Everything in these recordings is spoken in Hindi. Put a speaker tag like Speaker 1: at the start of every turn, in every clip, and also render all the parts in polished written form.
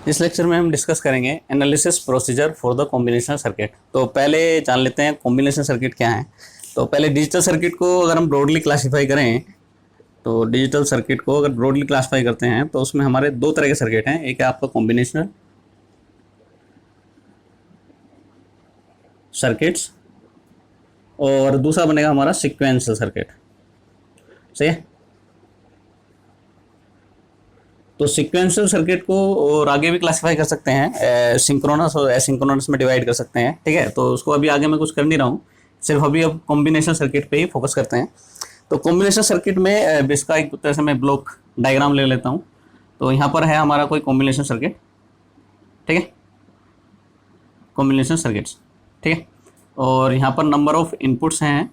Speaker 1: इस लेक्चर में हम डिस्कस करेंगे analysis procedure for the combinational circuit. तो पहले जान लेते हैं कॉम्बिनेशन सर्किट क्या है। तो पहले डिजिटल सर्किट को अगर हम ब्रॉडली क्लासीफाई करें, तो डिजिटल सर्किट को अगर ब्रॉडली क्लासीफाई करते हैं तो उसमें हमारे दो तरह के सर्किट हैं। एक है आपका कॉम्बिनेशनल सर्किट्स और दूसरा बनेगा हमारा सीक्वेंशियल सर्किट। सही है। तो सीक्वेंशियल सर्किट को और आगे भी क्लासिफाई कर सकते हैं, सिंक्रोनस और एसिंक्रोनस में डिवाइड कर सकते हैं। ठीक है, तो उसको अभी आगे मैं कुछ कर नहीं रहा हूँ, सिर्फ अभी अब कॉम्बिनेशन सर्किट पे ही फोकस करते हैं। तो कॉम्बिनेशन सर्किट में इसका एक तरह से मैं ब्लॉक डायग्राम ले लेता हूँ। तो यहाँ पर है हमारा कोई कॉम्बिनेशन सर्किट। ठीक है, कॉम्बिनेशन सर्किट्स। ठीक है, और यहाँ पर नंबर ऑफ इनपुट्स हैं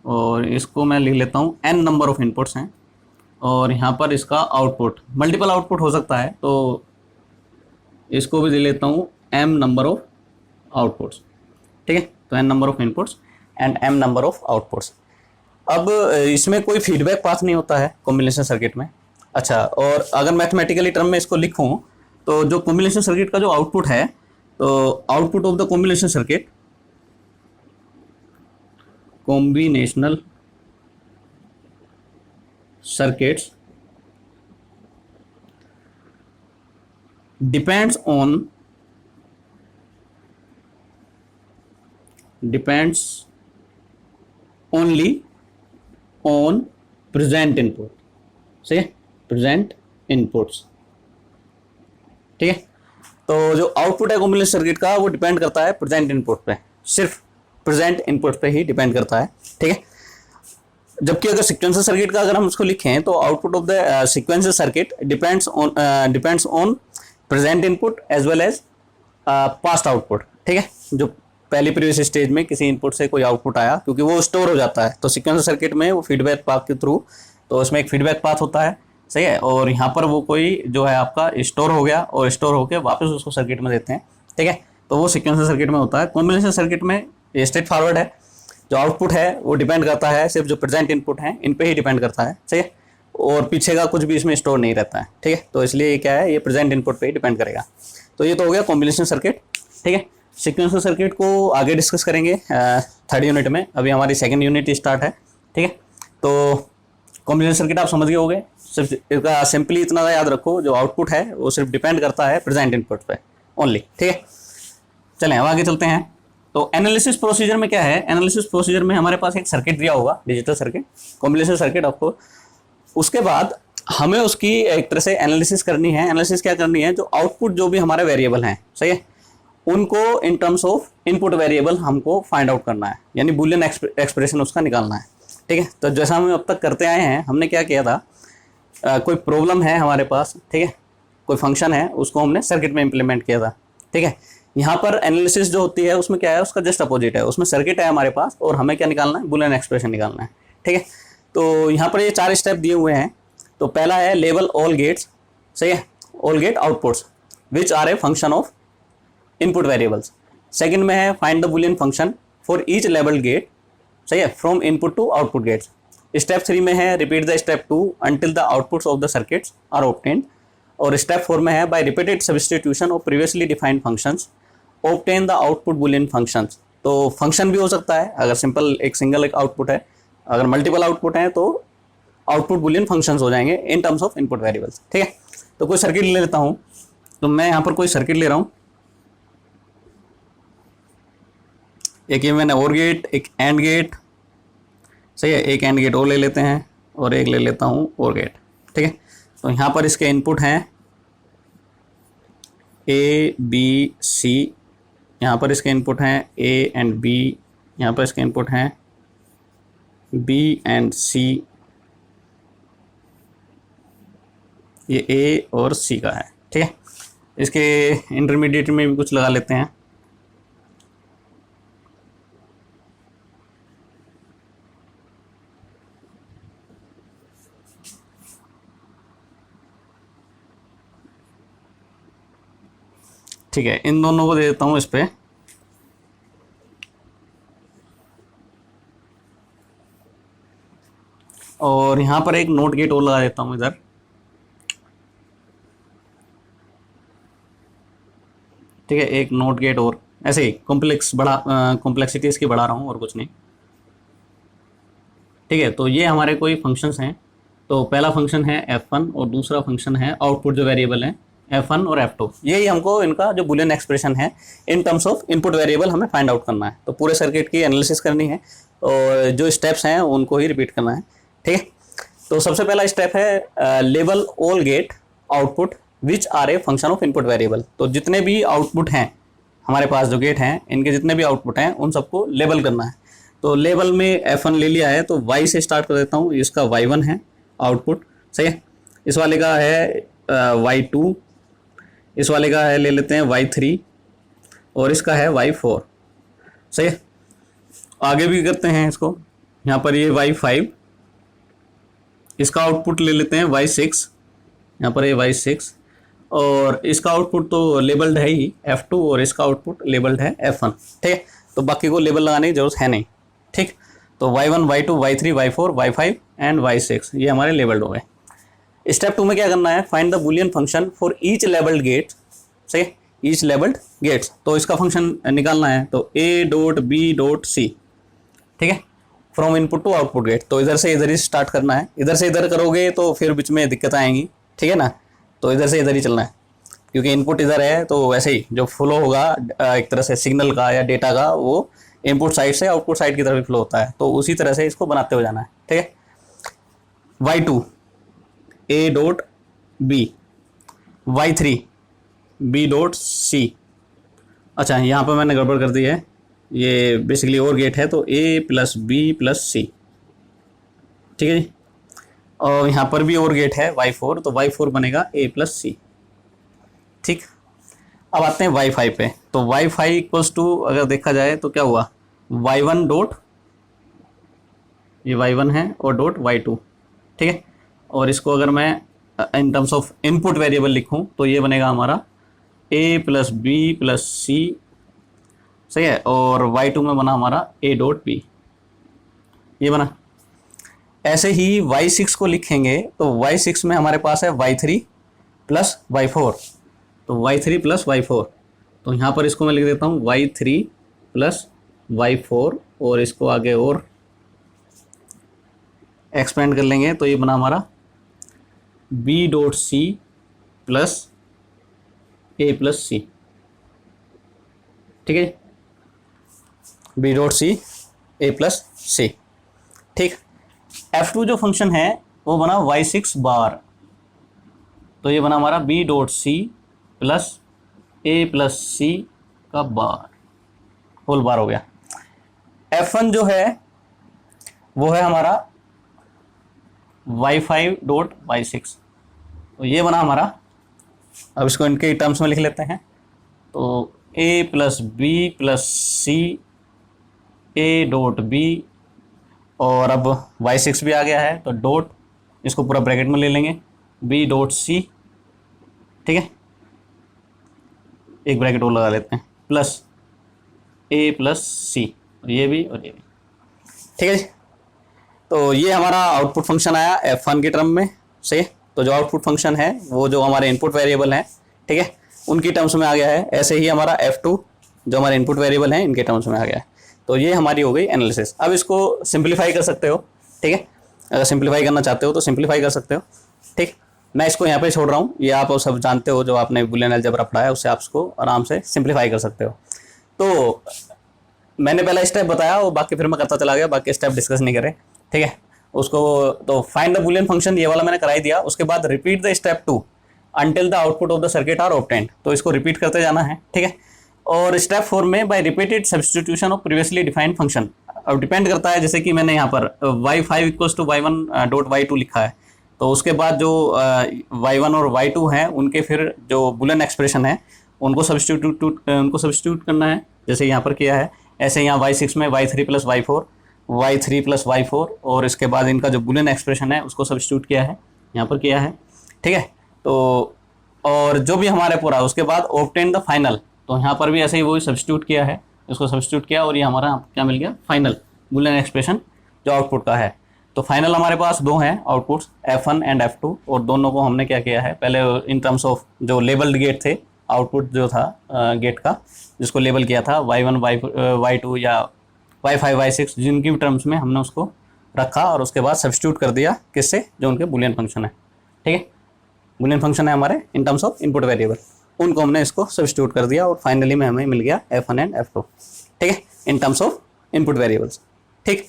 Speaker 1: और इसको मैं लिख लेता हूँ n नंबर ऑफ इनपुट्स हैं और यहाँ पर इसका आउटपुट मल्टीपल आउटपुट हो सकता है, तो इसको भी दे लेता हूँ m नंबर ऑफ आउटपुट्स। ठीक है, तो n number of inputs and m number of outputs. अब इसमें कोई फीडबैक पाथ नहीं होता है कॉम्बिनेशन सर्किट में। अच्छा, और अगर मैथमेटिकली टर्म में इसको लिखूँ तो जो कॉम्बिनेशन सर्किट का जो आउटपुट है, तो output of the combination circuit, combinational circuits depends only on present input। सही है, present inputs। ठीक है, तो जो आउटपुट है कॉम्बिनेशन सर्किट का वो डिपेंड करता है प्रेजेंट इनपुट पे, सिर्फ प्रेजेंट इनपुट पे ही डिपेंड करता है। ठीक है, जबकि अगर सीक्वेंशियल सर्किट का अगर हम उसको लिखें तो output of the sequential circuit depends on present input as well as past output. ठीक है, जो पहली प्रीवियस स्टेज में किसी इनपुट से कोई आउटपुट आया, क्योंकि वो स्टोर हो जाता है, तो सीक्वेंशियल सर्किट में वो फीडबैक पाथ के थ्रू, तो उसमें एक फीडबैक पाथ होता है। सही है, और यहाँ पर वो कोई जो है आपका स्टोर हो गया और स्टोर होकर वापस उसको सर्किट में देते हैं। ठीक है, तो वो सीक्वेंशियल सर्किट में होता है। कॉम्बिनेशन सर्किट में ये स्ट्रेट फॉरवर्ड है, जो आउटपुट है वो डिपेंड करता है सिर्फ जो प्रेजेंट इनपुट है इन पे ही डिपेंड करता है। सही है, और पीछे का कुछ भी इसमें स्टोर नहीं रहता है। ठीक है, तो इसलिए ये क्या है, ये प्रेजेंट इनपुट पे ही डिपेंड करेगा। तो ये तो हो गया कॉम्बिनेशन सर्किट। ठीक है, सीक्वेंशियल सर्किट को आगे डिस्कस करेंगे थर्ड यूनिट में। अभी हमारी सेकंड यूनिट स्टार्ट है। ठीक है, तो कॉम्बिनेशन सर्किट आप समझ गए होंगे। सिर्फ इसका सिंपली इतना याद रखो, जो आउटपुट है वो सिर्फ डिपेंड करता है प्रेजेंट इनपुट पे ओनली। ठीक है, चलें अब आगे चलते हैं। तो एनालिसिस प्रोसीजर में क्या है, एनालिसिस प्रोसीजर में हमारे पास एक सर्किट दिया होगा, डिजिटल सर्किट, कॉम्बिनेशन सर्किट आपको। उसके बाद हमें उसकी एक तरह से एनालिसिस करनी है। एनालिसिस क्या करनी है, जो आउटपुट जो भी हमारे वेरिएबल हैं, सही है, उनको in terms of input variable हमको फाइंड आउट करना है, यानी बूलियन एक्सप्रेशन उसका निकालना है। ठीक है, तो जैसा हम अब तक करते आए हैं, हमने क्या किया था, कोई प्रॉब्लम है हमारे पास, ठीक है, कोई फंक्शन है, उसको हमने सर्किट में इंप्लीमेंट किया था। ठीक है, यहाँ पर एनालिसिस जो होती है उसमें क्या है, उसका जस्ट अपोजिट है। उसमें सर्किट है हमारे पास और हमें क्या निकालना है, बूलियन एक्सप्रेशन निकालना है। ठीक है, तो यहाँ पर ये 4 स्टेप दिए हुए हैं। तो पहला है लेबल ऑल गेट्स। सही है, all gate outputs which are a function of input variables. Second में है find the Boolean function for each label gate. सही है, from input to output gates. Step 3 में है repeat the step 2 until the outputs of the circuits are obtained. और स्टेप 4 में है by repeated substitution of previously defined functions obtain the output Boolean functions. तो फंक्शन भी हो सकता है अगर सिंपल एक सिंगल एक आउटपुट है, अगर मल्टीपल आउटपुट है तो आउटपुट बूलियन फंक्शंस हो जाएंगे in terms of input variables. ठीक है, तो कोई सर्किट ले लेता हूँ। तो मैं यहाँ पर कोई सर्किट ले रहा हूँ, एक ये मैंने और गेट, एक एंड गेट। सही है, एक एंड गेट और ले लेते हैं और एक ले लेता हूँ और गेट। ठीक है, तो यहाँ पर इसके इनपुट हैं ए बी सी, यहाँ पर इसके इनपुट हैं ए एंड बी, यहाँ पर इसके इनपुट हैं बी एंड सी। ये ए और सी का है। ठीक है, इसके इंटरमीडिएट में भी कुछ लगा लेते हैं। ठीक है, इन दोनों को दे देता हूँ इस पे। और यहाँ पर एक नोट गेट और लगा देता हूँ इधर। ठीक है, एक नोट गेट और ऐसे ही कॉम्प्लेक्सिटी इसकी बढ़ा रहा हूँ और कुछ नहीं। ठीक है, तो ये हमारे कोई फंक्शंस हैं। तो पहला फंक्शन है f1 और दूसरा फंक्शन है आउटपुट जो वेरिएबल है f1 और f2। यही हमको इनका जो बुलियन एक्सप्रेशन है in terms of input variable हमें फाइंड आउट करना है। तो पूरे सर्किट की एनालिसिस करनी है और जो स्टेप्स हैं उनको ही रिपीट करना है। ठीक है, तो सबसे पहला स्टेप है label all gate output which are a function of input variable. तो जितने भी आउटपुट हैं हमारे पास, जो गेट हैं, इनके जितने भी आउटपुट हैं उन सबको लेबल करना है। तो लेबल में f1 ले लिया है, तो y से स्टार्ट कर देता हूँ। इसका y1 है आउटपुट, सही है। इस वाले का है y2, इस वाले का है ले लेते हैं y3 और इसका है y4, सही है। आगे भी करते हैं इसको, यहाँ पर ये y5, इसका आउटपुट ले लेते हैं y6, यहाँ पर ये y6 और इसका आउटपुट तो लेबल्ड है ही f2 और इसका आउटपुट लेबल्ड है f1। ठीक है, तो बाकी को लेबल लगाने की जरूरत है नहीं। ठीक, तो y1, y2, y3, y4, y5 and y6 ये हमारे लेबल्ड हो गए। स्टेप 2 में क्या करना है, find the Boolean function for each labelled gate, सही है, ईच लेबल्ड गेट्स। तो इसका फंक्शन निकालना है, तो a dot b dot c, ठीक है, from input to output gate. तो इधर से इधर ही स्टार्ट करना है, इधर से इधर करोगे तो फिर बीच में दिक्कत आएंगी, ठीक है ना। तो इधर से इधर ही चलना है, क्योंकि इनपुट इधर है, तो वैसे ही जो फ्लो होगा एक तरह से सिग्नल का या डेटा का, वो इनपुट साइड से आउटपुट साइड की तरफ फ्लो होता है। तो उसी तरह से इसको बनाते हुए जाना है। ठीक है, y2 a dot b, y3 b dot c। अच्छा, यहाँ पर मैंने गड़बड़ कर दी है, ये बेसिकली और गेट है, तो a plus b plus c, ठीक है जी। और यहाँ पर भी और गेट है y4, तो y4 बनेगा a प्लस c। ठीक, अब आते हैं y5 पे। तो y5 इक्वल्स टू, अगर देखा जाए तो क्या हुआ, y1 डॉट, ये y1 है और डॉट y2, ठीक है। और इसको अगर मैं in terms of input variable लिखूं तो ये बनेगा हमारा a plus b plus c, सही है। और y2 में बना हमारा a डॉट b, ये बना। ऐसे ही y6 को लिखेंगे तो y6 में हमारे पास है y3 प्लस y4, तो y3 प्लस y4। तो यहाँ पर इसको मैं लिख देता हूँ y3 प्लस y4 और इसको आगे और एक्सपेंड कर लेंगे, तो ये बना हमारा b dot c plus a plus c, ठीक है, b dot c a plus c। ठीक, f2 जो फंक्शन है वो बना y6 बार, तो ये बना हमारा b dot c plus a plus c का बार, होल बार हो गया। f1 जो है वो है हमारा y5 डॉट y6, तो ये बना हमारा। अब इसको इनके टर्म्स में लिख लेते हैं, तो a plus b plus c a dot b, और अब y6 भी आ गया है, तो डॉट, इसको पूरा ब्रैकेट में ले लेंगे, b डॉट c, ठीक है, एक ब्रैकेट और लगा लेते हैं, प्लस a प्लस c, ये भी और ये भी, ठीक है जी। तो ये हमारा आउटपुट फंक्शन आया f1 के टर्म में, सही है। तो जो आउटपुट फंक्शन है वो जो हमारे इनपुट वेरिएबल हैं, ठीक है, उनकी टर्म्स में आ गया है। ऐसे ही हमारा f2 जो हमारे इनपुट वेरिएबल हैं, इनके टर्म्स में आ गया है। तो ये हमारी हो गई एनालिसिस। अब इसको सिंप्लीफाई कर सकते हो, ठीक है, अगर सिंप्लीफाई करना चाहते हो तो सिंप्लीफाई कर सकते हो। ठीक, मैं इसको यहाँ पे छोड़ रहा हूँ, ये आप सब जानते हो, जो आपने बूलियन अलजेब्रा पढ़ा है उससे आप इसको आराम से सिंप्लीफाई कर सकते हो। तो मैंने पहला स्टेप बताया और बाकी फिर मैं करता चला गया, बाकी स्टेप डिस्कस नहीं करे, ठीक है। उसको तो फाइंड द बूलियन फंक्शन ये वाला मैंने करा ही दिया। उसके बाद repeat the step 2 until the output of the circuit are obtained, तो इसको रिपीट करते जाना है, ठीक है। और स्टेप 4 में bye repeated substitution of previously defined function, अब डिपेंड करता है, जैसे कि मैंने यहाँ पर y5 equals to y1 dot y2 लिखा है, तो उसके बाद जो y1 और y2 हैं उनके फिर जो बूलियन एक्सप्रेशन है उनको सब्स्टिट्यूट करना है, जैसे यहाँ पर किया है। ऐसे यहाँ y6 में y3 plus y4, y3 plus y4, और इसके बाद इनका जो बूलियन एक्सप्रेशन है उसको सब्स्टिट्यूट किया है, यहाँ पर किया है, ठीक है। तो और जो भी हमारे पूरा, उसके बाद ऑब्टेन द फाइनल, तो यहाँ पर भी ऐसे ही वही सब्स्टिट्यूट किया है, इसको सब्स्टिट्यूट किया और ये हमारा क्या मिल गया, फाइनल बूलियन एक्सप्रेशन जो आउटपुट का है। तो फाइनल हमारे पास दो हैं आउटपुट्स, f1 एंड f2, और दोनों को हमने क्या किया है, पहले इन टर्म्स ऑफ जो लेबल्ड गेट थे आउटपुट जो था गेट का, जिसको लेबल किया था y1 y2 या y5 y6 जिनकी भी टर्म्स में हमने उसको रखा, और उसके बाद सब्स्टिट्यूट कर दिया किससे, जो उनके बुलियन फंक्शन है। ठीक है, बुलियन फंक्शन है हमारे in terms of input variable, उनको हमने इसको सब्स्टिट्यूट कर दिया और फाइनली में हमें मिल गया f1 एंड f2। ठीक है, in terms of input variables. ठीक,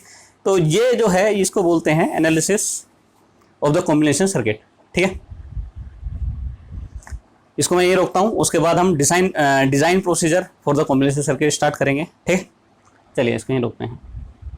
Speaker 1: तो ये जो है इसको बोलते हैं analysis of the combination circuit. ठीक है, इसको मैं ये रोकता हूँ, उसके बाद हम design procedure for the combination circuit start करेंगे। ठीक, चलिए इसको यहीं रोकते हैं।